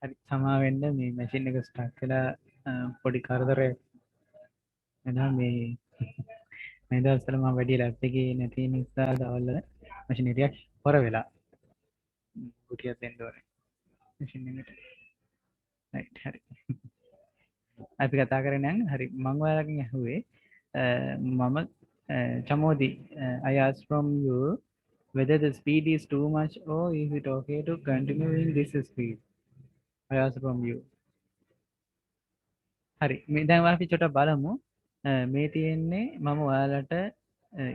හරි සමාවෙන්න මේ මැෂින් එක ස්ටක් වෙලා පොඩි කරදරයක් වෙනවා මේ මේ දවස්වල මම වැඩි ලැබ් එකේ නැති නිසා දවල්වල මැෂින් එකක් හොර වෙලා කුටියක් දෙන්න ඕනේ මැෂින් එකට රයිට් හරි අපි කතා කරගෙන යන්න හරි මම ඔයාලගෙන් අහුවේ මම Chamodi I asked from you whether the speed is too much or is it okay to continue in this speed I asked from you හරි මේ දැන් අපි චොට්ටක් බලමු මේ තියෙන්නේ මම ඔයාලට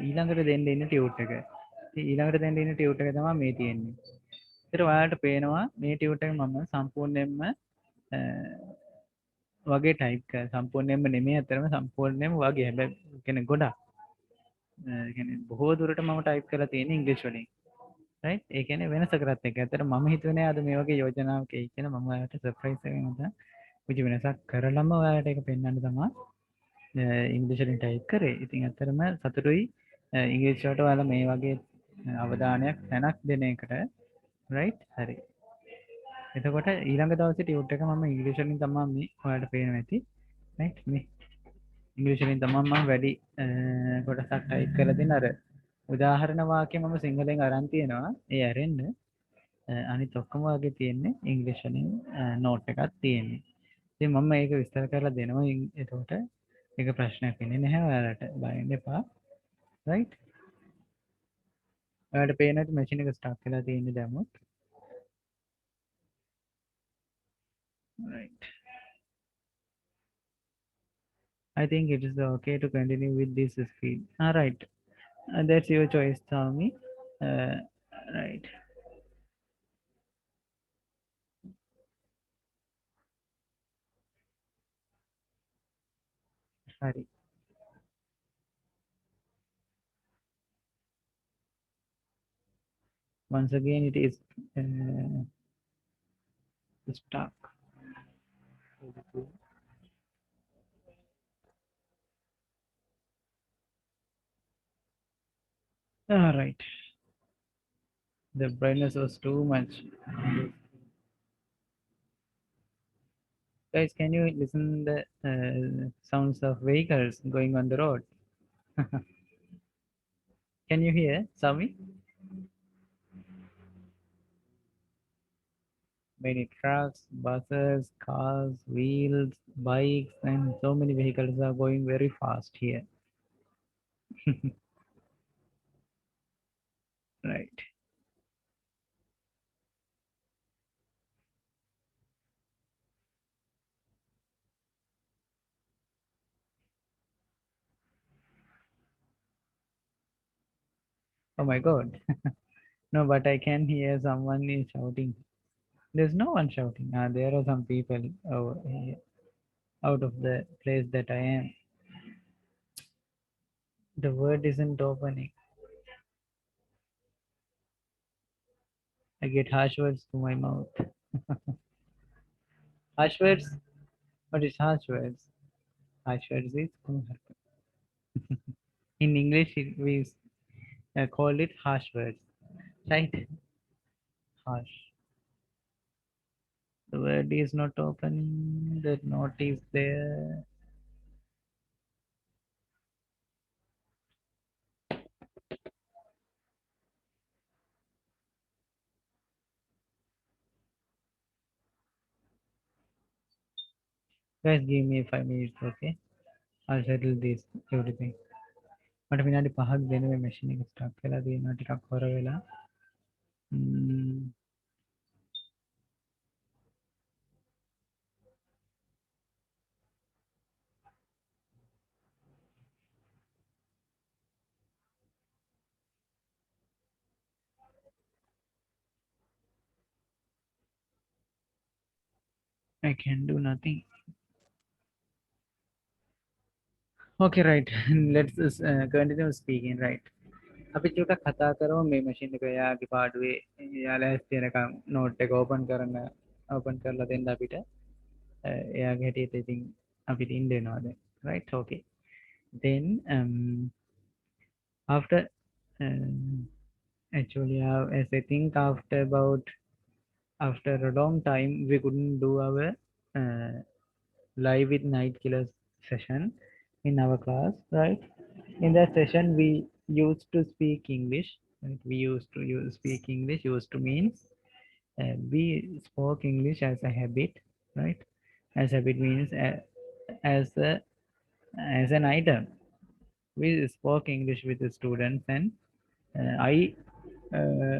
ඊළඟට දෙන්න ඉන්න ටියුට් එක. ඉතින් ඊළඟට දෙන්න ඉන්න ටියුට් එක තමයි මේ තියෙන්නේ. ඒතර ඔයාලට පේනවා මේ ටියුට් එක මම සම්පූර්ණයෙන්ම වගේ ටයිප් කරා. සම්පූර්ණයෙන්ම නෙමෙයි අතරම සම්පූර්ණයෙන්ම වගේ. හැබැයි කියන්නේ ගොඩක්. කියන්නේ බොහෝ දුරට මම ටයිප් කරලා තියෙන්නේ ඉංග්‍රීසි වලින්. රයිට්? ඒ කියන්නේ වෙනසකටත් එක්ක. ඇත්තට මම හිතුවේ නෑ අද මේ වගේ යෝජනාවක් එයි කියලා. මම ඔයාලට සර්ප්‍රයිස් එකක් මත විදි වෙනසක් කරලම ඔයාලට ඒක පෙන්වන්න තමයි ඉංග්‍රීසි වලින් ටයිප් කරේ. ඉතින් ඇත්තටම සතුටුයි ඉංග්‍රීසි වලට ඔයාලා මේ වගේ අවධානයක් තැනක් දෙන එකට. රයිට්? හරි. එතකොට ඊළඟ දවසේ ටියුට් එක මම ඉංග්‍රීසි වලින් තමයි මේ ඔයාලට පේනවා ඇති. රයිට්? මේ ඉංග්‍රීසි වලින් තමයි මම වැඩි කොටසක් ටයිප් කරලා දෙන අර උදාහරණ වාක්‍ය මම සිංහලෙන් අරන් තියෙනවා. ඒ ඇරෙන්න අනිත් ඔක්කොම වගේ තියෙන්නේ ඉංග්‍රීසි වලින් නෝට් එකක් තියෙන්නේ. ඉතින් මම මේක විස්තර කරලා දෙනවා. එතකොට ඒක ප්‍රශ්නයක් වෙන්නේ නැහැ ඔයාලට. බය වෙන්න එපා. රයිට්? ඔයාලට පේනට මැෂින් එක ස්ටාර්ට් වෙලා තියෙන්නේ දැම්මොත්. Right. I think it is okay to continue with this speed. All right. That's your choice, Tommy. Right. Sorry. Once again, it is stuck. All right. The brightness was too much. Guys, can you listen the sounds of vehicles going on the road? Can you hear, Sami? Many trucks, buses, cars, wheels, bikes, and so many vehicles are going very fast here. Right. Oh my God. No, but I can hear someone is shouting. There's no one shouting. There are some people over here, out of the place that I am. The word isn't opening. I get harsh words to my mouth. Harsh words? What is harsh words? Harsh words is in English we call it harsh words, right? Harsh. The word is not opening. The note is there. Guys, give me 5 minutes, okay? I'll settle this everything. මට විනාඩි 5ක් දෙන්න මේ machine එක stuck වෙලා තියෙනවා ටිකක් හොර වෙලා. I can do nothing. Okay, right. Let's continue speaking, right? අපි චුට්ටක් කතා කරමු මේ මැෂින් එක එයාගේ පාඩුවේ එයාලා ඇස්ති වෙනකන් නෝට් එක ඕපන් කරලා දෙන්න අපිට එයාගේ හැටියට ඉතින් අපිට ඉන්න වෙනවා දැන් right okay then after actually as I think after about after a long time we couldn't do our uh, live with night killers session in our class, right? In that session we used to speak English, right? We used to speak English. Used to means we spoke English as a habit, right? As habit means as a as an item. We spoke English with the students, and I uh,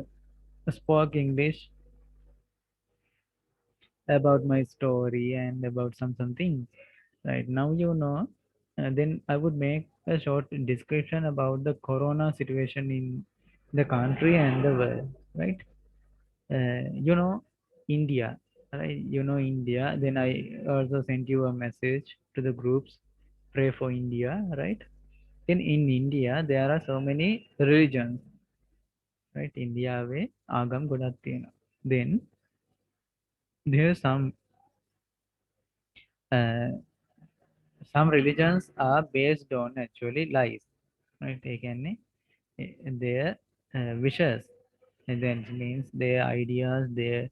spoke English about my story and about some things. Right now, then I would make a short description about the corona situation in the country and the world. Right? You know, India. Right? You know India. Then I also sent you a message to the groups. Pray for India. Right? Then in India, there are so many religions. Right? India way agam ගොඩක් තියෙනවා. Then there are uh, some religions are based on actually lies. Right? ඒ කියන්නේ their wishes, and then it means their ideas, their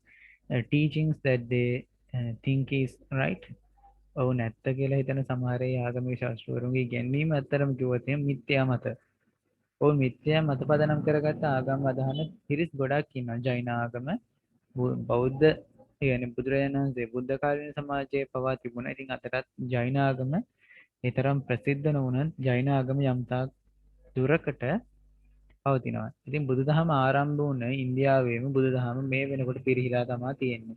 teachings that they think is right. ඔව් නැත්ත කියලා හිතන සමහර ඒ ආගමික ශාස්ත්‍රවරුන්ගේ ඉගැන්වීම ඇත්තටම කිව්වොත් එහෙම මිත්‍යා මත. ඔව් මිත්‍යා මත පදනම් කරගත්ත ආගම් අදහන පිරිස් ගොඩක් ඉන්නවා. ජෛන ආගම, බෞද්ධ කියන්නේ බුදුරජාණන් වහන්සේ බුද්ධ කාලීන සමාජයේ පවා තිබුණා. ඉතින් අදටත් ජෛන ආගම ඒ තරම් ප්‍රසිද්ධ නොවුනත් ජෛන ආගම යම් තාක් දුරකට පවතිනවා. ඉතින් බුදුදහම ආරම්භ වුණ ඉන්දියාවේම බුදුදහම මේ වෙනකොට පිරිහිලා තමයි තියෙන්නේ.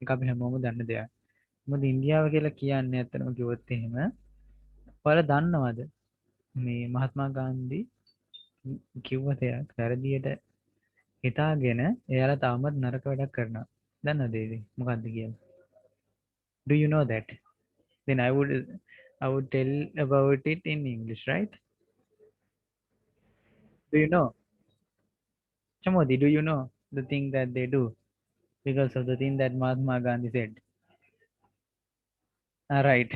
ඒක අපි හැමෝම දන්න දෙයක්. මොකද ඉන්දියාව කියලා කියන්නේ ඇත්තටම කිව්වොත් එහෙම ඔයාලා දන්නවද මේ මහත්මා ගාන්ධි කිව්ව දෙයක් වැරදියට හිතාගෙන එයාලා තාමත් නරක වැඩක් කරනවා. දන්නවද ඒ මොකද්ද කියලා? Do you know that? Then I would tell about it in English, right? Do you know? Chamodi, do you know the thing that they do because of the thing that Mahatma Gandhi said? Right.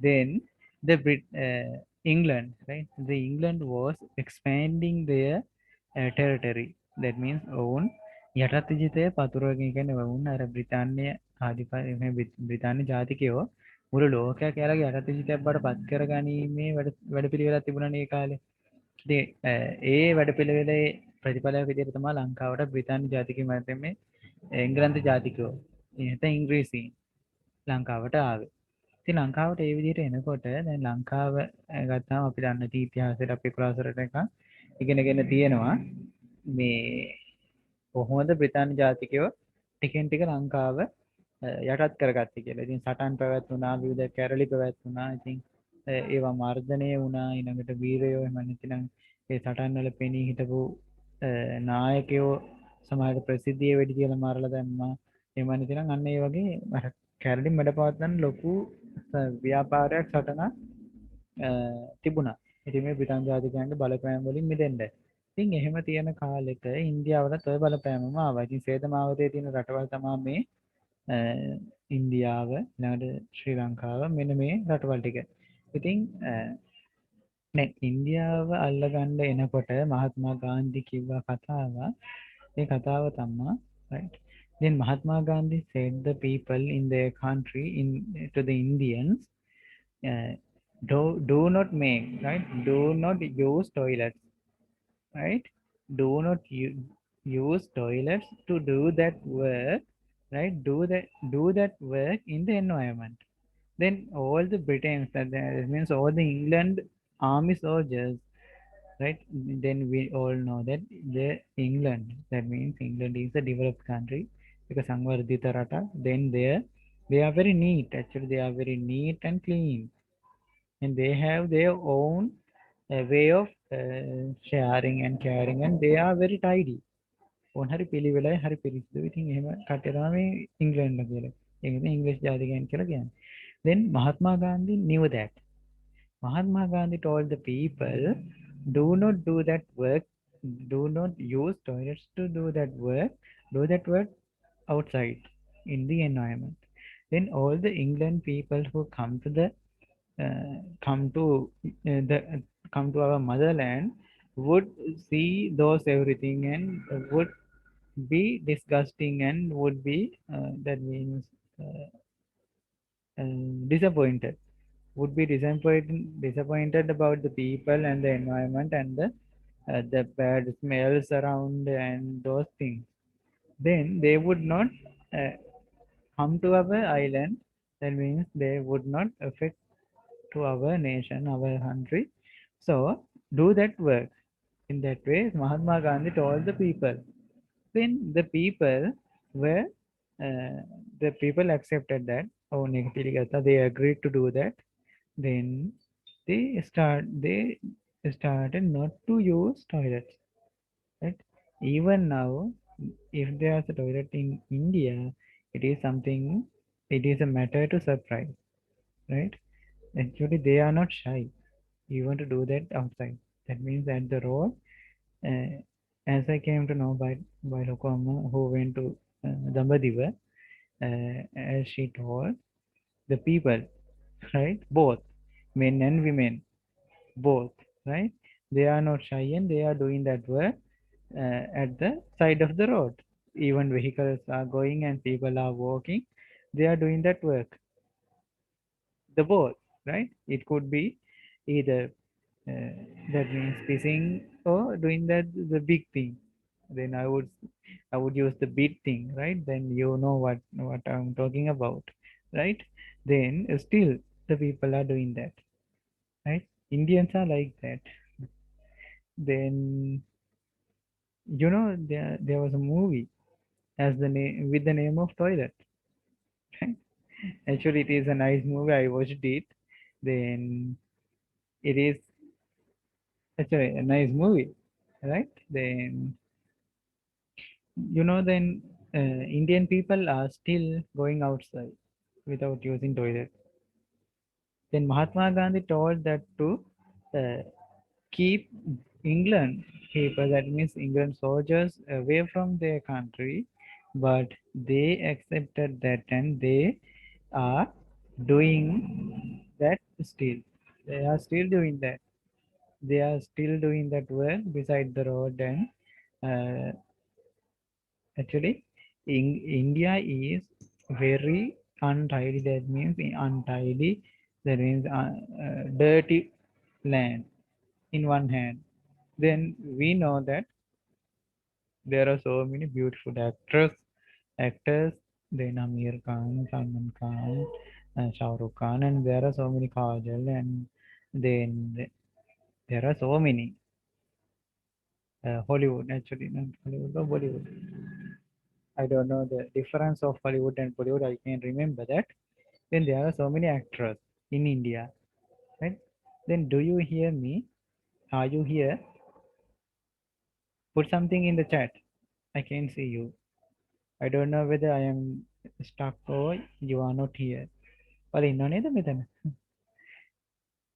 Then England, right? The England was expanding their territory. That means own යටත් විජිතය පතුරවගෙන කියන්නේ වුණ අර බ්‍රිතාන්‍ය ආධිපත්‍ය මේ බ්‍රිතාන්‍ය ජාතිකයෝ මුළු ලෝකයක් යාලගේ යටත් විජිතයක් බවට පත් කරගැනීමේ වැඩපිළිවෙලක් තිබුණානේ ඒ කාලේ. ඉතින් ඒ වැඩපිළිවෙලේ ප්‍රතිඵලයක් විදිහට තමයි ලංකාවට බ්‍රිතාන්‍ය ජාතිකයෝ මැදමේ එංගලන්ත ජාතිකයෝ එහෙනම් ඉංග්‍රීසි ලංකාවට ආවේ. ඉතින් ලංකාවට ඒ විදිහට එනකොට දැන් ලංකාව ගත්තාම අපි දන්න ඉතිහාසයට අපි ක්ලාසරට එක ඉගෙනගෙන තියෙනවා මේ කොහොමද බ්‍රිතාන්‍ය ජාතිකයෝ ටිකෙන් ටික ලංකාව යටත් කරගත්තේ කියලා. ඉතින් සටන් පැවැත්වුණා, විවිධ කැරලි පැවැත්වුණා. ඉතින් ඒවා මර්ධනය වුණා. ඊළඟට වීරයෝ එහෙම නැතිනම් ඒ සටන් වල පෙනී හිටපු නායකයෝ සමහර ප්‍රසිද්ධියේ වැඩි කියලා මරලා දැම්මා. එහෙම නැතිනම් අන්න ඒ වගේ අර කැරලි මැඩ පවත්වන්න ලොකු ව්‍යාපාරයක් සටනක් තිබුණා. ඉතින් මේ බ්‍රිතාන්‍ය ජාතිකයන්ගේ බලපෑම් වලින් මිදෙන්න. ඉතින් එහෙම තියෙන කාලෙක ඉන්දියාවලත් ඔය බලපෑමම ආවා. ඉතින් සේදමාවතේ තියෙන රටවල් තමයි මේ ඉන්දියාව, ඊළඟට ශ්‍රී ලංකාව මෙන්න මේ රටවල් ටික. ඉතින් දැන් ඉන්දියාව අල්ලගන්න එනකොට මහත්මා ගාන්ධි කිව්ව කතාව, ඒ කතාව තමයි right. Then Mahatma Gandhi said the people in their country to the Indians, uh, do not make, right, do not use toilets, right, do not use toilets to do that work, right, do that work in the environment. Then all the Britons, that means all the England army soldiers, right, then we all know that the England, that means England is a developed country because Sangvardhita Rata, then they are very neat. Actually, they are very neat and clean, and they have their own way of sharing and caring, and they are very tidy. ඕන හරි පිළිවෙලයි හරි පිරිසිදු. ඉතින් එහෙම කට්ටිය තමයි ඉංග්‍රීසියෙන් කියලා. ඒක ඉතින් ඉංග්‍රීසි ජාතිකයන් කියලා කියන්නේ. Then Mahatma Gandhi knew that. Mahatma Gandhi told the people, do not do that work, do not use toilets to do that work outside in the environment. Then all the England people who come to uh, come to the come to our motherland would see those everything and would be disgusting and would be that means uh, disappointed, would be disappointed about the people and the environment and the bad smells around and those things. Then they would not uh, come to our island. That means they would not affect to our nation, our country. So do that work. In that way Mahatma Gandhi told the people. Then the people were uh, the people accepted that. Oh, Negativity, they agreed to do that. Then they started not to use toilets, right? Even now, if there's a toilet in India, it is something, it is a matter to surprise, right? Actually they are not shy. You want to do that outside. That means at the road. uh, as I came to know by Lokoma, who went to Dambadiva, as she told the people, right? Both men and women, both, right? They are not shy and they are doing that work at the side of the road. Even vehicles are going and people are walking. They are doing that work. The both, right? It could be either that means pissing or doing that the big thing. Then I would use the big thing, right? Then you know what I'm talking about, right? Then still the people are doing that, right? Indians are like that. Then there was a movie as the name with the name of toilet. Right? Actually, it is a nice movie. I watched it. Then it is actually a nice movie, right? Then then Indian people are still going outside without using toilet. Then Mahatma Gandhi told that to uh, keep England people, that means England soldiers, away from their country, but they accepted that and they are doing that still. They are still doing that. They are still doing that work beside the road and uh, actually India is very untidy. That means untidy. That means dirty land in one hand. Then we know that there are so many beautiful actors. Then Amir Khan, Salman Khan, Shah Rukh Khan, and there are so many Kajal, and then there are so many Hollywood. Actually, not Hollywood, but Bollywood. I don't know the difference of Hollywood and Bollywood. I can remember that. Then there are so many actors in India, right? Then do you hear me? Are you here? Put something in the chat. I can see you. I don't know whether I am stuck or you are not here. ඔයාලා ඉන්නව නේද මෙතන?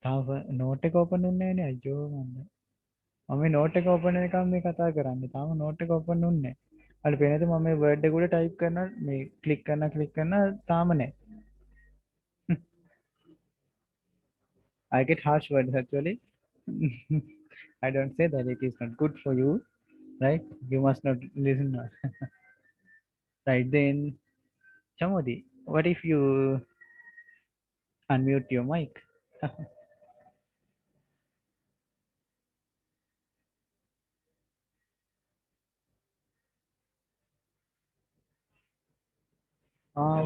තාම note එක open වෙන්නේ නැහැ නේ අයියෝ මන්ද. මම මේ නෝට් එක ඕපන් වෙනකම් මේ කතා කරන්නේ. තාම නෝට් එක ඕපන් වුන්නේ නැහැ. ඔයාලා පේනද මම මේ වර්ඩ් එක උඩ ටයිප් කරනවා මේ ක්ලික් කරනවා තාම නැහැ. I get harsh words actually. I don't say that it is not good for you, right? You must not listen. Right then, Chamodi, what if you unmute your mic?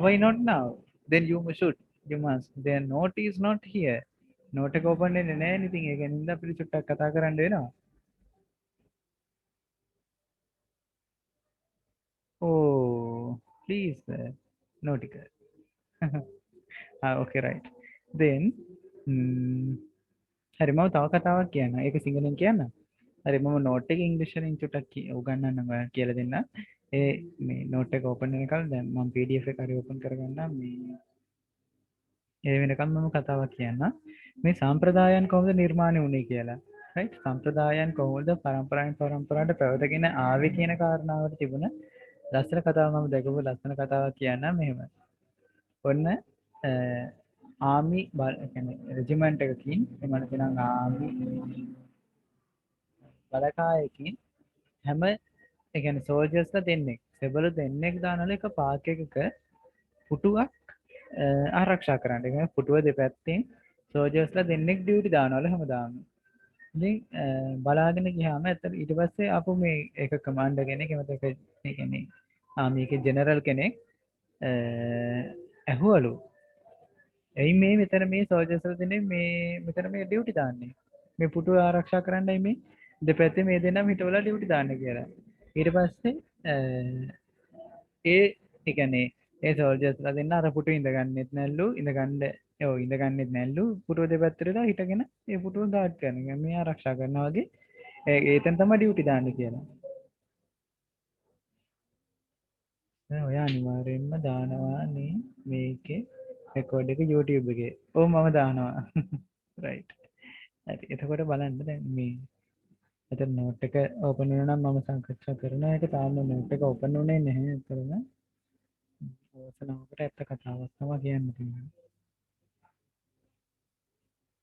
Why not now? Then you should. You must. Their note is not here. Note එක open වෙන්නේ නැහැ anything. ඒක නින්දා අපිට චුට්ටක් කතා කරන්න වෙනවා. Oh, please, note එක. Okay, right. Then, හරි මම තව කතාවක් කියන්න. ඒක සිංහලෙන් කියන්න. හරි මම note එක ඉංග්‍රීසි වලින් චුට්ටක් උගන්වන්නම් ඔයාලට කියලා දෙන්න. ඒ මේ note එක open වෙනකල් දැන් මම PDF එක හරි open කරගන්නම් මේ ඒ වෙනකම් මම කතාවක් කියන්න. මේ සම්ප්‍රදායන් කොහොමද නිර්මාණය වුනේ කියලා. right? සම්ප්‍රදායන් කොහොමද පරම්පරාවෙන් පරම්පරාවට පැවතගෙන ආවේ කියන කාරණාවට තිබුණ ලස්සන කතාවක් මම දැකපු ලස්සන කතාවක් කියන්නම් මෙහෙම. ඔන්න ආමි කියන්නේ රෙජිමන්ට් එකකින් එහෙම නැත්නම් ආමි බලකායකින් හැම ඒ කියන්නේ සෝල්ජර්ස්ලා දෙන්නෙක් සෙබළු දෙන්නෙක් දානවලු එක පාක් එකක පුටුවක් ආරක්ෂා කරන්න. ඒ කියන්නේ පුටුව දෙපැත්තෙන් සෝල්ජර්ස්ලා දෙන්නෙක් ඩියුටි දානවලු හැමදාම. ඉතින් බලාගෙන ගියාම ඇත්තට ඊට පස්සේ ආපහු මේ එක කමාන්ඩර් කෙනෙක් එමෙත එක ඒ කියන්නේ ආමීකේ ජෙනරල් කෙනෙක් ඇහුවලු ඇයි මේ මෙතන මේ සෝල්ජර්ස්ලා දෙන්නේ මේ මෙතන මේ ඩියුටි දාන්නේ මේ පුටුව ආරක්ෂා කරන්නයි මේ දෙපැත්තේ මේ දෙන්නම හිටවලා ඩියුටි දාන්නේ කියලා ඊට පස්සේ ඒ කියන්නේ ඒ සෝල්ජර්ස්ලා දෙන්න අර පුටුවේ ඉඳගන්නෙත් නැල්ලු ඉඳගන්නෙත් නැල්ලු පුටුව දෙපැත්තට හිටගෙන ඒ පුටුව ගාඩ් කරනවා මේ ආරක්ෂා කරනවා වගේ ඒතෙන් තමයි ඩියුටි දාන්නේ කියලා. දැන් ඔය අනිවාර්යෙන්ම දානවා නේ මේකේ රෙකෝඩ් එක YouTube එකේ. ඔව් මම දානවා. රයිට්. හරි. එතකොට බලන්න දැන් මේ එතන නෝට් එක ඕපන් වෙනවා නම් මම සංකල්ප කරනවා ඒක තාම නෝට් එක ඕපන් වුණේ නැහැ එතන. ඕසනාවකට ඇත්ත කතාවක් තමයි කියන්න තියෙන්නේ.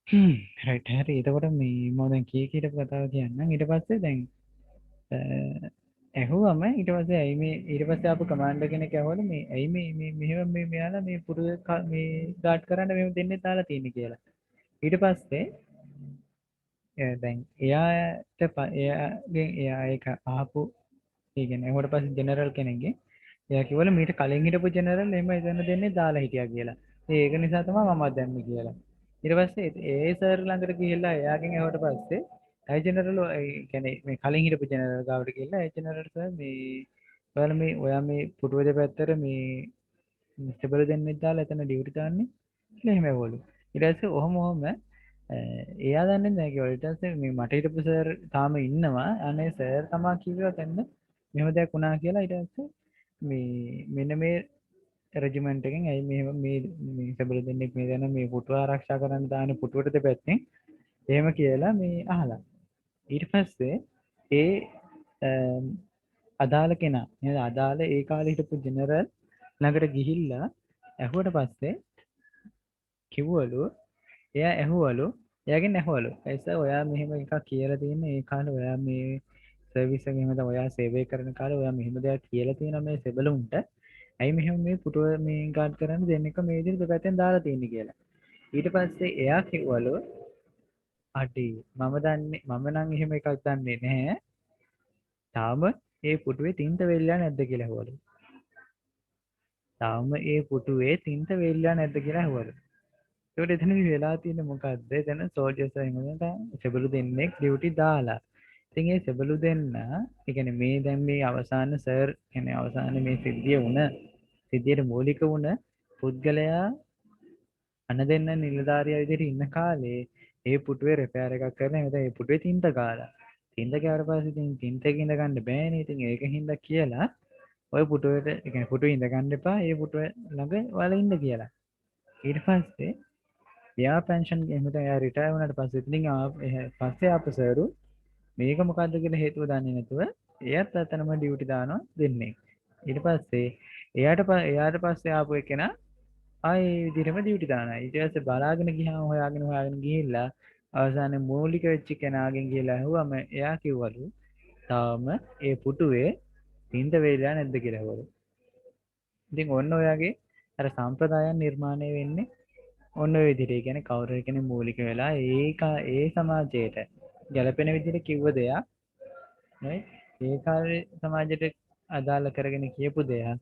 රයිට් හරි. එතකොට මේ මම දැන් කීයට කතාව කියන්නම්. ඊට පස්සේ දැන් ඇහුවම ඊට පස්සේ ඇයි මේ ඊට පස්සේ ආපු කමාන්ඩර් කෙනෙක් ඇහුවලු මේ ඇයි මේ මෙහෙම මේ මෙයාලා මේ පුරුදු මේ ගාඩ් කරන්න මෙහෙම දෙන්නේ දාලා තියෙන්නේ කියලා. ඊට පස්සේ දැන් එයා ඒක ආපු ඒ කියන්නේ ඒකට පස්සේ ජෙනරල් කෙනෙක්ගේ එයා කිව්වලු මීට කලින් හිටපු ජෙනරල් එහෙම එතන දෙන්නේ දාලා හිටියා කියලා. ඒක නිසා තමයි මම දැම්මේ කියලා. ඊට පස්සේ ඒ සර් ළඟට ගිහිල්ලා එයාගෙන් ඇහුවට පස්සේ ඇයි ජෙනරල් ඒ කියන්නේ මේ කලින් හිටපු ජෙනරල් ගාවට ගිහිල්ලා ඒ ජෙනරල් සර් මේ ඔයා මේ පුටුව දෙපැත්තට මේ ස්ටෙබල් දෙන්නෙක් දාලා එතන ඩියුටි දාන්නේ කියලා එහෙම ඇහුවලු. ඊට පස්සේ ඔහොම එයා දන්නේ නැහැ කිව්වා. ඊට පස්සේ මේ මට හිටපු සර් තාම ඉන්නවා. අනේ සර් තමා කිව්වා දැන් මෙහෙම දෙයක් වුණා කියලා. ඊට පස්සේ මෙන්න මේ රෙජිමන්ට් එකෙන් ඇයි මෙහෙම මේ සබල දෙන්නෙක් මේ දැන මේ පුටුව ආරක්ෂා කරන්න දාන පුටුවට දෙපැත්තෙන් එහෙම කියලා මේ අහලා ඊට පස්සේ ඒ අදාළ කෙනා නේද අදාළ ඒ කාලේ හිටපු ජෙනරල් ළඟට ගිහිල්ලා ඇහුවට පස්සේ කිව්වලු එයාගෙන් ඇහුවලු "ඇයි සර් ඔයා මෙහෙම එකක් කියලා තියෙන්නේ ඒ කාලේ ඔයා මේ සර්විස් එක එහෙම තමයි ඔයා සේවය කරන කාලේ ඔයා මෙහෙම දෙයක් කියලා තියෙනවා මේ සෙබළුන්ට ඇයි මෙහෙම මේ පුටුව මේ ගාඩ් කරන්න දෙන්නක මේ විදිහට දෙපැත්තෙන් දාලා තියෙන්නේ කියලා. ඊට පස්සේ එයා කිව්වලු අඩේ මම නම් එහෙම එකක් දන්නේ නැහැ. තාම ඒ පුටුවේ තින්ත වෙල්ලා නැද්ද කියලා ඇහුවලු. තාම ඒ පුටුවේ තින්ත වෙල්ලා නැද්ද කියලා ඇහුවලු. ඒකට එතනදි වෙලා තියෙන්නේ මොකද්ද? එතන සෝල්ජර්ස් එහෙමද සෙබළු දෙන්නෙක් ඩියුටි දාලා. ඉතින් ඒ සෙබළු දෙන්න ඒ කියන්නේ මේ දැන් මේ අවසාන සර් කියන්නේ අවසාන මේ සිද්ධියට මූලික වුණ පුද්ගලයා අන දෙන්න නිලධාරියා විදිහට ඉන්න කාලේ ඒ පුටුවේ රිපෙයාර් එකක් කරලා එහෙනම් ඒ පුටුවේ තින්ත ගාලා. තින්ත ගාවට පස්සේ ඉතින් තින්තක ඉඳ ගන්න බෑනේ. ඉතින් ඒකින්ද කියලා ඔය පුටුවට ඒ කියන්නේ පුටුවේ ඉඳ ගන්න එපා. ඒ පුටුව ළඟ ඔයාලා ඉන්න කියලා. ඊට පස්සේ එයා පෙන්ෂන් එහෙම එයා රිටයර් වුණාට පස්සේ ඉතින් පස්සේ ආපු සර්රු මේක මොකද්ද කියලා හේතුව දන්නේ නැතුව එයාත් අතනම ඩියුටි දානවා දෙන්නේ. ඊට පස්සේ එයාට පස්සේ ආපු එකනා ආයේ විදිහටම ඩියුටි දානවා. ඊට පස්සේ බලාගෙන ගියාම හොයාගෙන ගිහිල්ලා අවසානයේ මූලික වෙච්ච කෙනාගෙන් ගිහලා ඇහුවම එයා කිව්වලු තාම ඒ පුටුවේ තින්ත වේලා නැද්ද කියලා ඇහුවලු. ඉතින් ඔන්න ඔයාගේ අර සම්ප්‍රදායන් නිර්මාණය වෙන්නේ ඔන්න ඔය විදිහට. ඒ කියන්නේ කවුරු කෙනෙක් මූලික වෙලා ඒ සමාජයට ගැළපෙන විදිහට කිව්ව දෙයක් නේ ඒ කාලේ සමාජයට අදාළ කරගෙන කියපු දෙයක්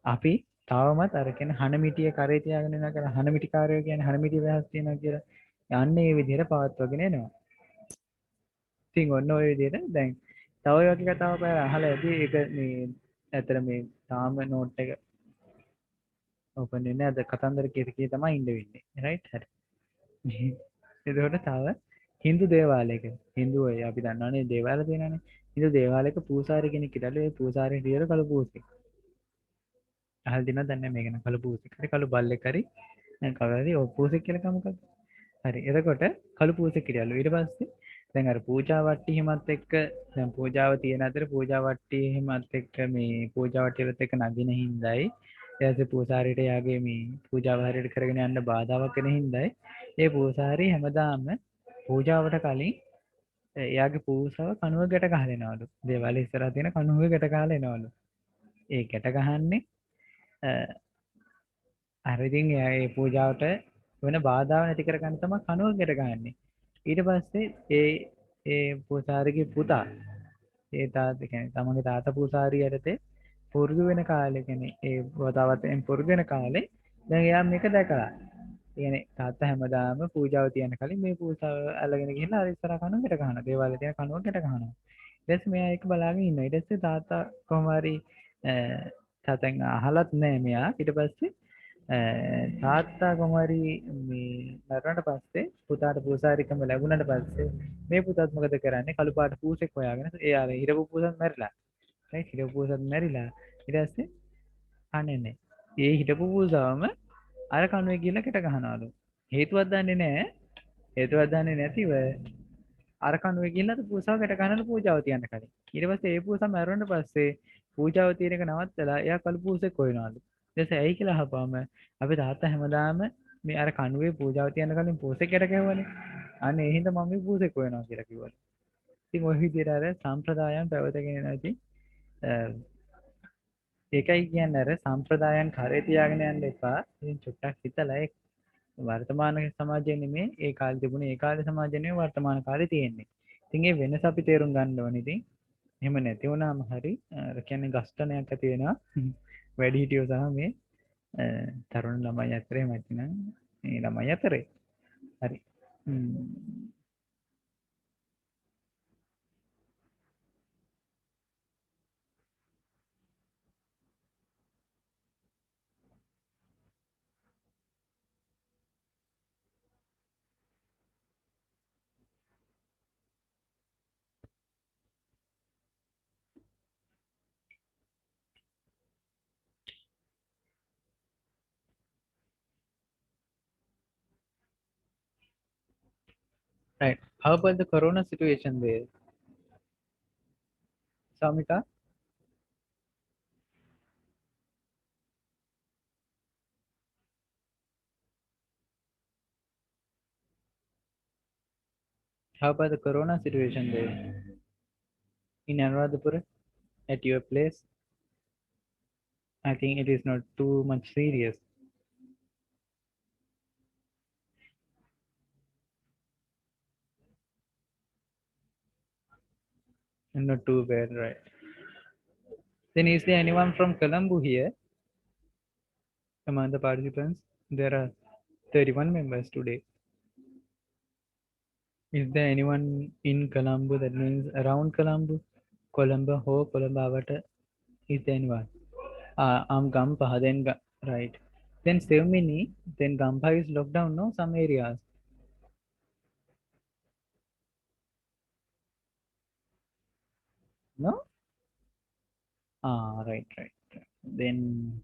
අපි තවමත් අර කියන හනමිටිය කරේ තියාගෙන යනවා කියලා හනමිටි කාර්යය කියන්නේ හනමිටි වැහස් තියනවා කියලා යන්නේ මේ විදිහට පවත්වාගෙන එනවා. ඉතින් ඔන්න ඔය විදිහට දැන් තව ඔය වගේ කතාවක් ඔයාලා අහලා ඇති ඒක මේ ඇතර මේ තාම නෝට් එක ඕපන් වෙන්නේ අද කතන්දර කී තමයි ඉන්න වෙන්නේ. රයිට් හරි. එතකොට තව හින්දු දේවාලයක හින්දු අය අපි දන්නවනේ දේවාල තියෙනවානේ. හින්දු දේවාලයක පූසාරි කෙනෙක් හිටලු ඒ පූසාරි හිටියලු කළු පූසෙක්. අහලා දිනවද දන්නේ නැහැ මේක නම් කළු පූසෙක්. හරි කළු බල්ලෙක් හරි දැන් කවදාද ඔය පූසෙක් කියලා කමකද? හරි. එතකොට කළු පූසෙක් හිටියලු. ඊට පස්සේ දැන් අර පූජා වට්ටි හිමත් එක්ක දැන් පූජාව තියෙන අතර පූජා වට්ටි හිමත් එක්ක මේ පූජා වට්ටියලත් එක්ක නගින හිඳයි ඊට පූසාරිට යාගේ මේ පූජාව හරියට කරගෙන යන්න බාධාවක් වෙන හිඳයි ඒ පූසාරි හැමදාම පූජාවට කලින් එයාගේ පූසාව කණුව ගැට ගහලා එනවලු. දේවාලේ ඉස්සරහ තියෙන කණුවේ ගැට ගහලා එනවලු. ඒ ගැට ගහන්නේ අර ඉතින් එයා ඒ පූජාවට වෙන බාධාව නැති කරගන්න තමයි කණුව ගැට ගහන්නේ. ඊට පස්සේ ඒ පූසාරිගේ පුතා ඒ තාත්තා කියන්නේ තමන්ගේ තාත්තා පූසාරිය යටතේ පුරුදු වෙන කාලේ කියන්නේ ඒ වතාවතෙන් පුරුදු වෙන කාලේ දැන් එයා මේක දැකලා. කියන්නේ තාත්තා හැමදාම පූජාව තියන කලින් මේ පූජාව අල්ලගෙන ගිහිල්ලා අර ඉස්සරහ කණුවකට ගහනවා. දේවාලේ තියෙන කණුවකට ගහනවා. ඊට පස්සේ මෙයා ඒක බලාගෙන ඉන්නවා. ඊට පස්සේ තාත්තා කොහොම හරි තාත්තෙන් අහලත් නැහැ මෙයා. ඊට පස්සේ තාත්තා කොහොම හරි මේ මරුණට පස්සේ පුතාට පූසාරිකම ලැබුණාට පස්සේ මේ පුතාත් මොකද කරන්නේ? කළු පාට පූසෙක් හොයාගෙන එයා හිරපු පූසත් මැරිලා. right හිටපු පූසත් මැරිලා ඊට පස්සේ අනේ නේ ඒ හිටපු පූසාවම අර කණුවේ ගිහලා කෙට ගහනවලු හේතුවක් දන්නේ නැහැ හේතුවක් දන්නේ නැතිව අර කණුවේ ගිහලා පූසාව කෙට ගන්නලු පූජාව තියන්න කලින් ඊට පස්සේ ඒ පූසා මැරුණාට පස්සේ පූජාව තියෙන එක නවත්තලා එයා කළු පූසෙක් හොයනවලු ඊට පස්සේ ඇයි කියලා අහපුවම අපේ තාත්තා හැමදාම මේ අර කණුවේ පූජාව තියන්න කලින් පූසෙක් කෙට ගැහුවනේ අනේ ඒ හින්දා මම මේ පූසෙක් හොයනවා කියලා කිව්වලු ඉතින් ওই විදිහට අර සම්ප්‍රදායන් පැවතගෙන යනවා ඉතින් ඒකයි කියන්නේ අර සම්ප්‍රදායන් කරේ තියාගෙන යන්න එපා. ඉතින් චුට්ටක් හිතලා ඒ වර්තමාන සමාජයේ නෙමෙයි ඒ කාලේ තිබුණේ ඒ කාලේ සමාජයේ නෙමෙයි වර්තමාන කාලේ තියෙන්නේ. ඉතින් ඒ වෙනස අපි තේරුම් ගන්න ඕනේ. ඉතින් එහෙම නැති වුණාම හරි අර කියන්නේ ගස්ඨනයක් ඇති වෙනවා. වැඩි හිටියෝ සහ මේ තරුණ ළමයි අතරේ නැතිනම් මේ ළමයි අතරේ. හරි. Right. How about the corona situation there? Samika? How about the corona situation there in Anuradhapura at your place? I think it is not too much serious. And not too bad, right? Then is there anyone from Colombo here among the participants? There are 31 members today. Is there anyone in Colombo that means around Colombo? Colombo ho, Colombo avata. Is there anyone? Gampaha, then right. Then Sevmini, then Gampaha is locked down, no? Some areas. No? Right, right. Then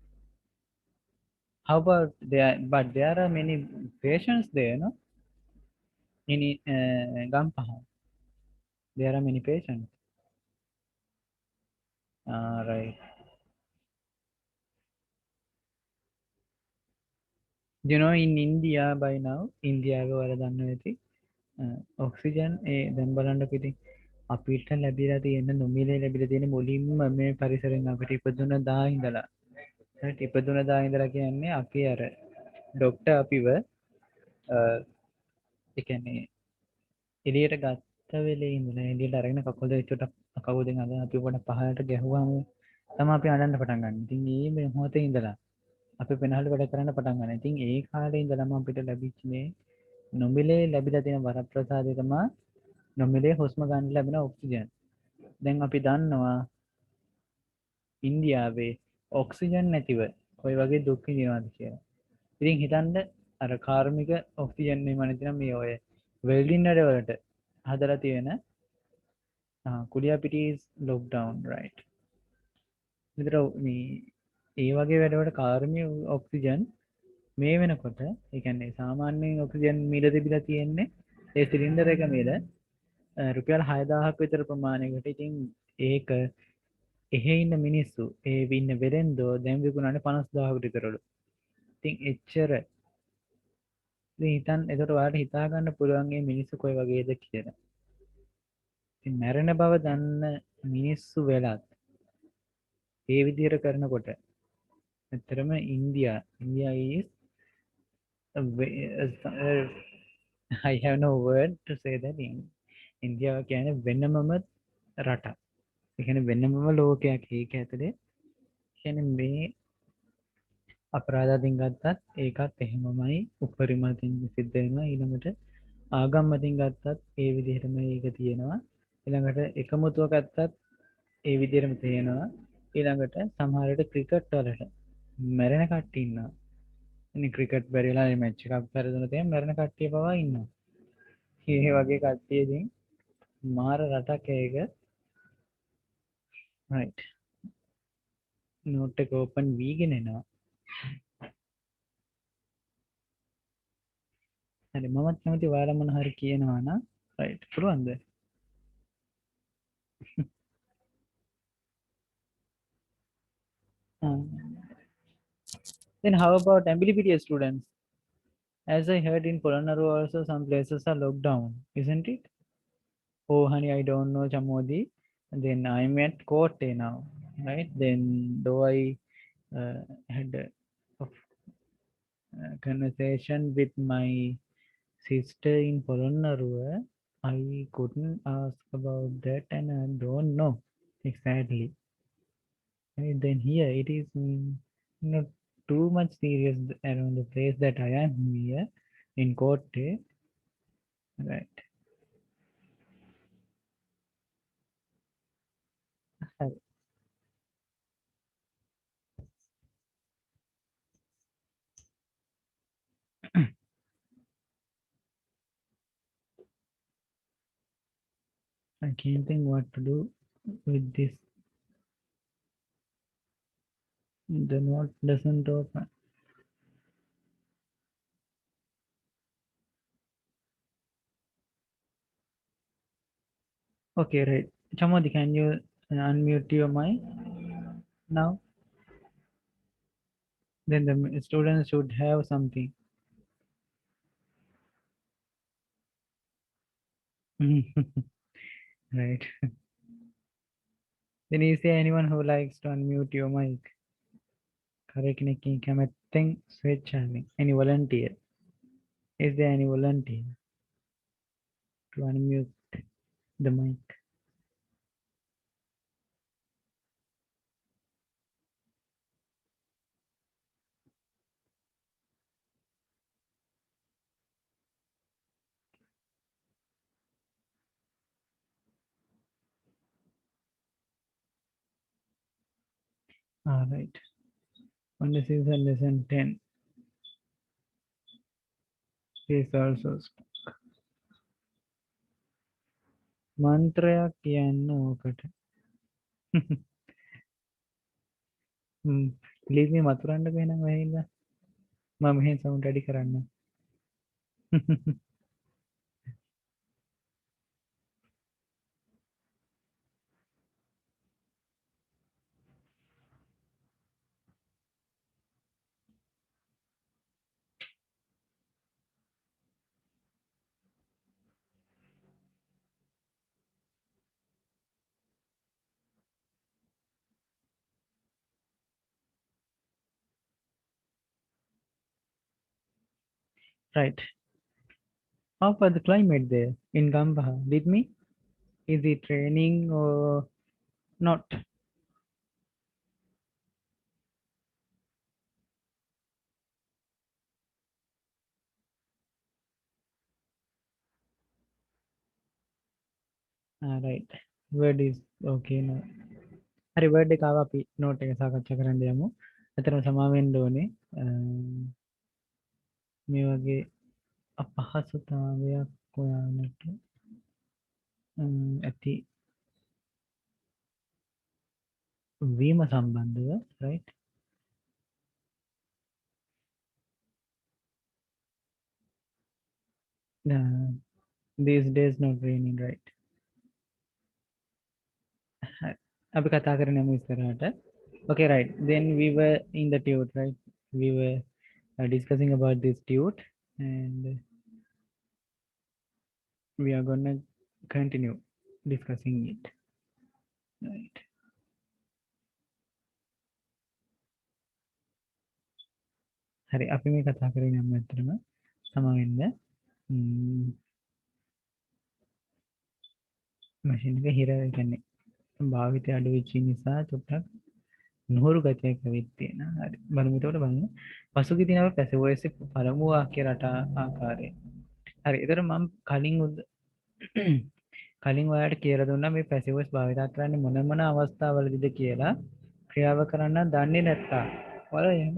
how about there? But there are many patients there, no? In Gampaha, there are many patients. Right. You know, in India by now, India වල දන්න ඇති oxygen ඒ දැන් බලන්නකො ඉතින් අපිට ලැබිලා තියෙන නොමිලේ ලැබිලා තියෙන මුලින්ම මේ පරිසරෙන් අපිට ඉපදුන දා ඉඳලා හරි ඉපදුන දා ඉඳලා කියන්නේ අපි අර ડોක්ටර් අපිව ඒ කියන්නේ එළියට ගත්ත වෙලේ ඉඳලා එළියට අරගෙන කකුල් දෙක චුට්ටක් කකුලෙන් අද අපි උඩ පහළට ගැහුවාම තමයි අපි අඬන්න පටන් ගන්න. ඉතින් මේ මොහොතේ ඉඳලා අපි වෙනහළු වැඩ කරන්න පටන් ගන්නවා. ඉතින් ඒ කාලේ ඉඳලම අපිට ලැබිච්ච මේ නොමිලේ ලැබිලා තියෙන වරප්‍රසාදය තමයි නොමිලේ හුස්ම ගන්න ලැබෙන ඔක්සිජන්. දැන් අපි දන්නවා ඉන්දියාවේ ඔක්සිජන් නැතිව කොයි වගේ දුක් විඳිනවද කියලා. ඉතින් හිතන්න අර කාර්මික ඔක්සිජන් නෙමෙයි නැතිනම් මේ ඔය වෙල්ඩින් වැඩවලට හදලා තියෙන කුලියාපිටි is locked down right. විතර මේ ඒ වගේ වැඩවලට කාර්මික ඔක්සිජන් මේ වෙනකොට ඒ කියන්නේ සාමාන්‍යයෙන් ඔක්සිජන් මිල තිබිලා තියෙන්නේ ඒ සිලින්ඩර් එක මිල රුපියල් 6000ක් විතර ප්‍රමාණයකට. ඉතින් ඒක එහෙ ඉන්න මිනිස්සු ඒ ඉන්න වෙරෙන්දෝ දැන් විකුණන්නේ 50000කට විතරලු. ඉතින් එච්චර ඉතින් හිතන්න එතකොට ඔයාලට හිතා ගන්න පුළුවන් මේ මිනිස්සු කොයි වගේද කියලා. ඉතින් මැරෙන බව දන්න මිනිස්සු වෙලත් ඒ විදිහට කරනකොට ඇත්තටම India is I have no word to say that ඉන්දියාව කියන්නේ වෙනමම රටක්. ඒ කියන්නේ වෙනමම ලෝකයක් ඒක ඇතුලේ. කියන්නේ මේ අපරාධ අතින් ගත්තත් ඒකත් එහෙමමයි උපරිම අතින් සිද්ධ වෙනවා. ඊළඟට ආගම් අතින් ගත්තත් ඒ විදිහටම ඒක තියෙනවා. ඊළඟට එකමුතුව ගත්තත් ඒ විදිහටම තියෙනවා. ඊළඟට සමහර විට ක්‍රිකට් වලට මැරෙන කට්ටිය ඉන්නවා. ඉතින් ක්‍රිකට් බැරිලා මැච් එකක් පෙරදුන තේ මැරෙන කට්ටිය පවා ඉන්නවා. මේ වගේ කට්ටිය ඉතින් මාර රටක් ඒක. right note එක open වීගෙන එනවා. හරි මමත් කැමති ඔයාලා මොන හරි කියනවා නම් right පුළුවන්ද? Then how about Ambulipitiya students? As I heard in Polonnaru also some places are locked down, isn't it? Oh honey, I don't know Chamodi. Then I'm at Kotte now, right? Then though I had a conversation with my sister in Polonnaru, I couldn't ask about that and I don't know exactly. Right? Then here it is not too much serious around the place that I am here in Kotte, right? I can't think what to do with this. The note doesn't open. Okay, right. Chamodi, can you unmute your mic now? Then the students should have something. Right. Then is there anyone who likes to unmute your mic? Correct, Nikki. Thing switch any volunteer? Is there any volunteer to unmute the mic? All right. On the season lesson 10 is also mantraya කියන්න ඕකට. Please me මතුරන්න වෙනම වෙයිලා. මම මෙහෙන් sound වැඩි කරන්න. Right. How about the climate there in Gambaha? With me? Is it raining or not? Right. Word is okay now. හරි word එක ආවා අපි නෝට් එක සාකච්ඡා කරන්න යමු. අතන සමා වෙන්න ඕනේ. මේ වගේ අපහසුතාවයක් ඔයාලට ඇති වීම සම්බන්ධව right? These days not raining, right? අපි කතා කරන යමු ඉස්සරහට. Okay, right. Then we were in the tute, right? We were discussing about this tute and we are gonna continue. discussing it. Right. හරි අපි මේ කතා කරගෙන යමු ඇත්තටම සමවෙන්න මැෂින් එක හිර කියන්නේ භාවිතය අඩු වෙච්ච නිසා චුට්ටක් නුහුරු ගතියක් ඇවිත් තියෙනවා. හරි බලමු එතකොට බලන්න. පසුගිය දිනවල පැසිව් වොයිස් පළමු වාක්‍ය රටා ආකාරය. හරි ඒතර මම කලින් ඔයාලට කියලා දුන්නා මේ පැසිව් වොයිස් භාවිත කරන්නේ මොන මොන අවස්ථාවලදීද කියලා ක්‍රියාව කරන්න දන්නේ නැත්තා. ඔයාලා එහෙම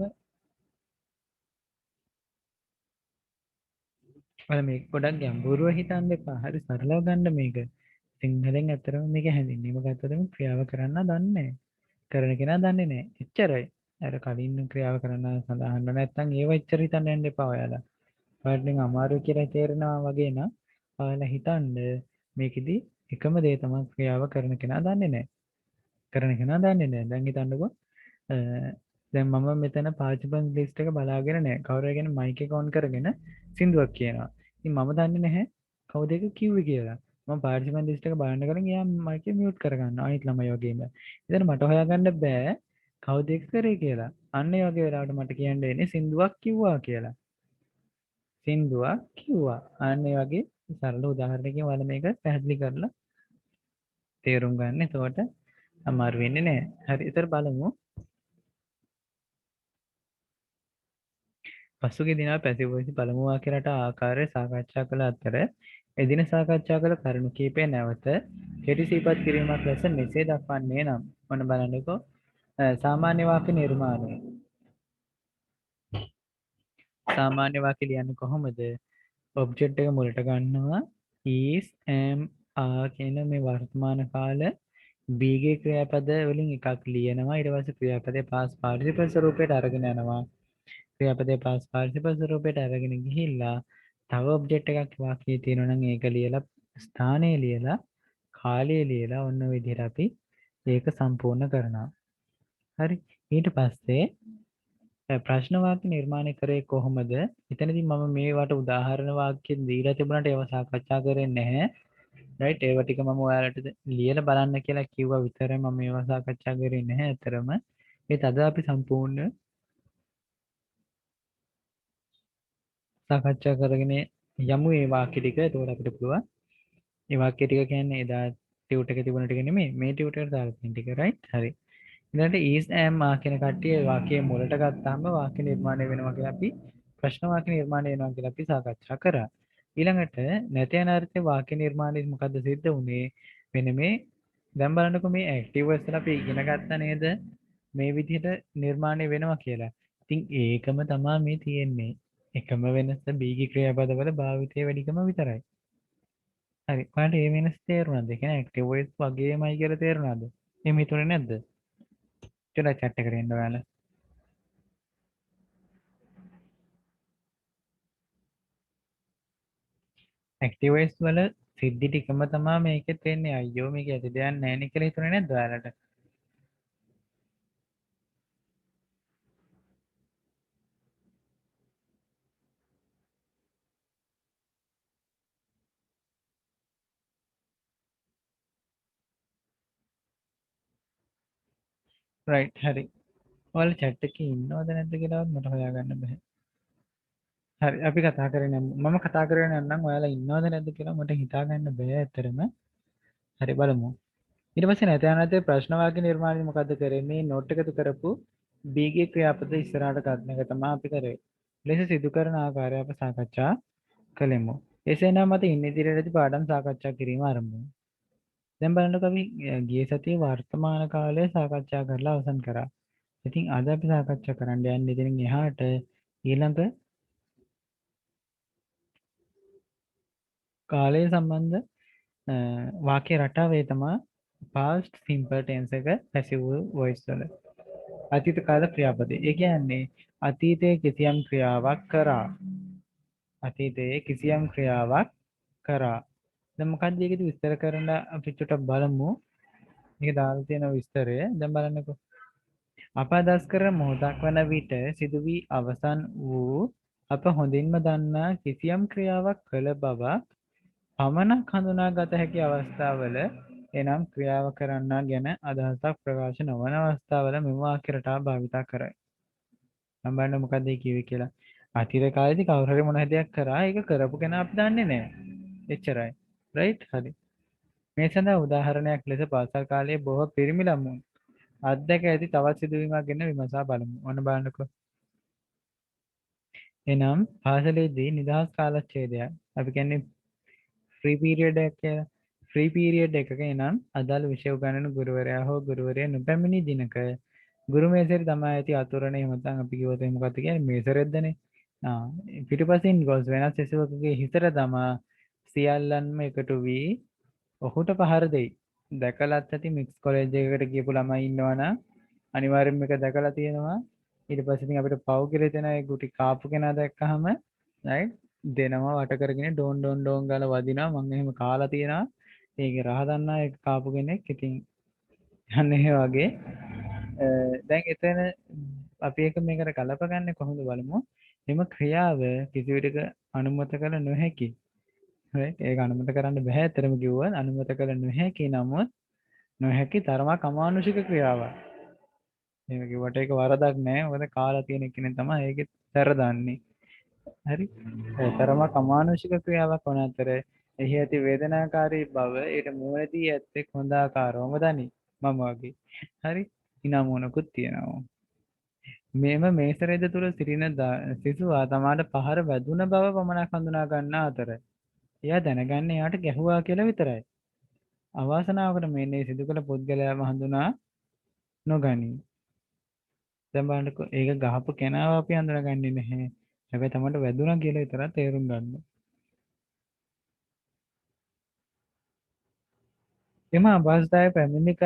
ඔයාලා මේක ගොඩක් ගැඹුරුව හිතන්න එපා. හරි සරලව ගන්න මේක. සිංහලෙන් ඇත්තටම මේක හැඳින්වීම ගත්තොත් ක්‍රියාව කරන්න දන්නේ නැහැ. කරන කෙනා දන්නේ නැහැ. එච්චරයි. අර කලින් ක්‍රියාව කරන්න සඳහන් නැත්නම් ඒව එච්චර හිතන්න යන්න එපා ඔයාලා. ඔයාලට නිකන් අමාරු කියලා තේරෙනවා වගේ නම් ඔයාලා හිතන්න මේකෙදි එකම දේ තමයි ක්‍රියාව කරන කෙනා දන්නේ නැහැ. කරන කෙනා දන්නේ නැහැ. දැන් හිතන්නකෝ දැන් මම මෙතන පාර්ටිසිපන්ට් ලිස්ට් එක බලාගෙන නැහැ. කවුරු හරි කෙනෙක් මයික් එක ඔන් කරගෙන සින්දුවක් කියනවා. ඉතින් මම දන්නේ නැහැ කවුද ඒක කිව්වේ කියලා. මම පාර්ටිසිපන්ට් ලිස්ට් එක බලන්න කලින් එයා මයික් එක මියුට් කරගන්නවා. අනිත් ළමයි වගේම. ඉතින් මට හොයාගන්න බෑ කවුද ඒක කරේ කියලා. අන්න ඒ වගේ වෙලාවට මට කියන්න වෙන්නේ සින්දුවක් කිව්වා කියලා. සින්දුවක් කිව්වා. අන්න ඒ වගේ සරල උදාහරණයකින් ඔයාලා මේක පැහැදිලි කරලා තේරුම් ගන්න. එතකොට අමාරු වෙන්නේ නැහැ. හරි. ඊතර බලමු. පසුගිය දිනවල පැසිව් වොයිස් පළමු වාක්‍යයට ආකාරය සාකච්ඡා කළ අතර එදින සාකච්ඡා කළ කරුණු කීපය නැවත කෙටි සිහිපත් කිරීමක් ලෙස මෙසේ දක්වන්නේ නම් මොන බලන්නකෝ සාමාන්‍ය වාක්‍ය නිර්මාණය. සාමාන්‍ය වාක්‍ය ලියන්නේ කොහොමද? ඔබ්ජෙක්ට් එක මුලට ගන්නවා is am are කියන මේ වර්තමාන කාල be ගේ ක්‍රියාපද වලින් එකක් ලියනවා. ඊට පස්සේ ක්‍රියාපදයේ past participle ස්වරූපයට අරගෙන යනවා. ක්‍රියාපදයේ past participle ස්වරූපයට අරගෙන ගිහිල්ලා තව ඔබ්ජෙක්ට් එකක් වාක්‍යයේ තියෙනවා නම් ඒක ලියලා ස්ථානය ලියලා කාලය ලියලා ඔන්න ඔය විදිහට අපි ඒක සම්පූර්ණ කරනවා. හරි. ඊට පස්සේ ප්‍රශ්න වාක්‍ය නිර්මාණය කරේ කොහොමද? එතනදී මම මේවට උදාහරණ වාක්‍ය දීලා තිබුණාට ඒවා සාකච්ඡා කරන්නේ නැහැ. රයිට් ඒවා ටික මම ඔයාලට ලියලා බලන්න කියලා කිව්වා විතරයි මම ඒවා සාකච්ඡා කරේ නැහැ අතරම. ඒත් අද අපි සම්පූර්ණ සාකච්ඡා කරගෙන යමු මේ වාක්‍ය ටික. එතකොට අපිට පුළුවන් මේ වාක්‍ය ටික කියන්නේ එදා ටියුට් එකේ තිබුණ ටික නෙමෙයි මේ ටියුට් එකට දාලා තියෙන ටික රයිට්. හරි. ඊළඟට is am are කියන කට්ටිය වාක්‍යයේ මුලට ගත්තාම වාක්‍ය නිර්මාණය වෙනවා කියලා අපි ප්‍රශ්න වාක්‍ය නිර්මාණය වෙනවා කියලා අපි සාකච්ඡා කරා. ඊළඟට නැත යන අර්ථයේ වාක්‍ය නිර්මාණය මොකද්ද සිද්ධ වුනේ? මෙන්න මේ දැන් බලන්නකො මේ ඇක්ටිව් වර්ස් වල අපි ඉගෙන ගත්තා නේද? මේ විදිහට නිර්මාණය වෙනවා කියලා. ඉතින් ඒකම තමයි මේ තියෙන්නේ. එකම වෙනස බීගී ක්‍රියාපදවල භාවිතය වැඩිකම විතරයි. හරි. ඔයාලට මේ වෙනස තේරුණාද? ඒ කියන්නේ ඇක්ටිව් වර්ස් වගේමයි කියලා තේරුණාද? එහෙම හිතුනේ නැද්ද? චුට්ටක් chat එකට එන්න ඔයාලා. ඇක්ටිව් වර්ස් වල සිද්ධි ටිකම තමයි මේකෙත් වෙන්නේ. අයියෝ මේක ඇති දෙයක් නැහැ නේ කියලා හිතුනේ නැද්ද ඔයාලට? රයිට් හරි. ඔයාලා chat එකේ ඉන්නවද නැද්ද කියලාවත් මට හොයාගන්න බෑ. හරි අපි කතා කරගෙන යමු. මම කතා කරගෙන යන්නම් ඔයාලා ඉන්නවද නැද්ද කියලා මට හිතා ගන්න බෑ ඇත්තටම. හරි බලමු. ඊට පස්සේ නැත යනතේ ප්‍රශ්න වාක්‍ය නිර්මාණය මොකද්ද කරේ? මේ නෝට් එකතු කරපු B ගේ ක්‍රියාපද ඉස්සරහට ගන්න එක තමයි අපි කරේ. ලෙස සිදු කරන ආකාරය අප සාකච්ඡා කළෙමු. එසේනම් මත ඉන්න ඉදිරියේදී පාඩම් සාකච්ඡා කිරීම ආරම්භ වෙනවා. දැන් බලන්නකෝ අපි ගිය සතියේ වර්තමාන කාලය සාකච්ඡා කරලා අවසන් කරා. ඉතින් අද අපි සාකච්ඡා කරන්න යන්නේ ඉතින් එහාට ඊළඟ කාලය සම්බන්ධ වාක්‍ය රටාවේ තමයි past simple tense එක passive voice වල. අතීත කාල ක්‍රියාපදේ. ඒ කියන්නේ අතීතයේ කිසියම් ක්‍රියාවක් කරා. අතීතයේ කිසියම් ක්‍රියාවක් කරා. දැන් මොකක්ද ඒකද විස්තර කරන්න අපි චුට්ටක් බලමු. මේක දාලා තියෙන විස්තරය. දැන් බලන්නකෝ. අප අදහස් කර මොහොතක් වන විට සිදු වී අවසන් වූ අප හොඳින්ම දන්නා කිසියම් ක්‍රියාවක් කළ බවක් පමණක් හඳුනාගත හැකි අවස්ථාවල එනම් ක්‍රියාව කරන්නා ගැන අදහසක් ප්‍රකාශ නොවන අවස්ථාවල මෙම වාක්‍ය රටාව භාවිත කරයි. මම බලන්න මොකක්ද ඒ කිව්වේ කියලා. අතීත කාලේදී කවුරු හරි මොන හරි දෙයක් කරා ඒක කරපු කෙනා අපි දන්නේ නැහැ. එච්චරයි. රයිට්? හරි. මේ සඳහා උදාහරණයක් ලෙස පාසල් කාලයේ බොහෝ පිරිමි ළමුන් අත්දැක ඇති තවත් සිදුවීමක් ගැන විමසා බලමු. ඔන්න බලන්නකෝ. එනම් පාසලේදී නිදහස් කාලච්ඡේදයක් අපි කියන්නේ ෆ්‍රී පීරියඩ් එක කියලා. ෆ්‍රී පීරියඩ් එකක එනම් අදාළ විෂය උගන්වන ගුරුවරයා හෝ ගුරුවරිය නොපැමිණි දිනක ගුරු මේසෙට තමයි ඇති අතුරන එහෙම නැත්නම් අපි කිව්වොත් එහෙම මොකක්ද කියන්නේ මේසරෙද්දනේ. පිටුපසින් ගොස් වෙනස් සිසුවෙකුගේ හිතට තමා සියල්ලන්ම එකතු වී ඔහුට පහර දෙයි. දැකලත් ඇති මික්ස් කොලෙජ් එකකට ගියපු ළමයි ඉන්නවනම් අනිවාර්යෙන්ම මේක දැකලා තියෙනවා. ඊට පස්සේ ඉතින් අපිට පව් කියලා දෙන ඒ ගුටි කාපු කෙනා දැක්කහම රයිට් දෙනවා වට කරගෙන ඩෝන් ඩෝන් ඩෝන් ගාලා වදිනවා. මම එහෙම කාලා තියෙනවා. ඒකේ රහ දන්නා ඒක කාපු කෙනෙක්. ඉතින් අන්න ඒ වගේ දැන් එතන අපි එක මේකට කලපගන්නේ කොහොමද බලමු. එම ක්‍රියාව කිසි විටක අනුමත කළ නොහැකි. right ඒක අනුමත කරන්න බෑ. ඇත්තටම කිව්වොත් අනුමත කළ නොහැකි නමුත් නොහැකි තරමක් අමානුෂික ක්‍රියාවක්. එහෙම කිව්වට ඒක වරදක් නෑ. මොකද කාලා තියෙන කෙනෙක් තමයි ඒකේ වැරදන්නේ. හරි. ඒ තරමක් අමානුෂික ක්‍රියාවක් වන අතර එහි ඇති වේදනාකාරී බව ඊට මුවැදී ඇත්තෙක් හොඳ ආකාරවම දනි. මම වගේ. හරි. ඉනමුණකුත් තියෙනවා. මේම මේසරෙද තුල සිටින සිසුවා තමාට පහර වැදුන බව පමණක් හඳුනා ගන්න අතර එයා දැනගන්නේ එයාට ගැහුවා කියලා විතරයි. අවාසනාවකට මේ සිදු කළ පුද්ගලයාම හඳුනා නොගනී. දැන් බලන්නකෝ ඒක ගහපු කෙනාව අපි හඳුනාගන්නේ නැහැ. හැබැයි තමන්ට වැදුනා කියලා විතරක් තේරුම් ගන්න. එම අවස්ථාවේ පැමිණි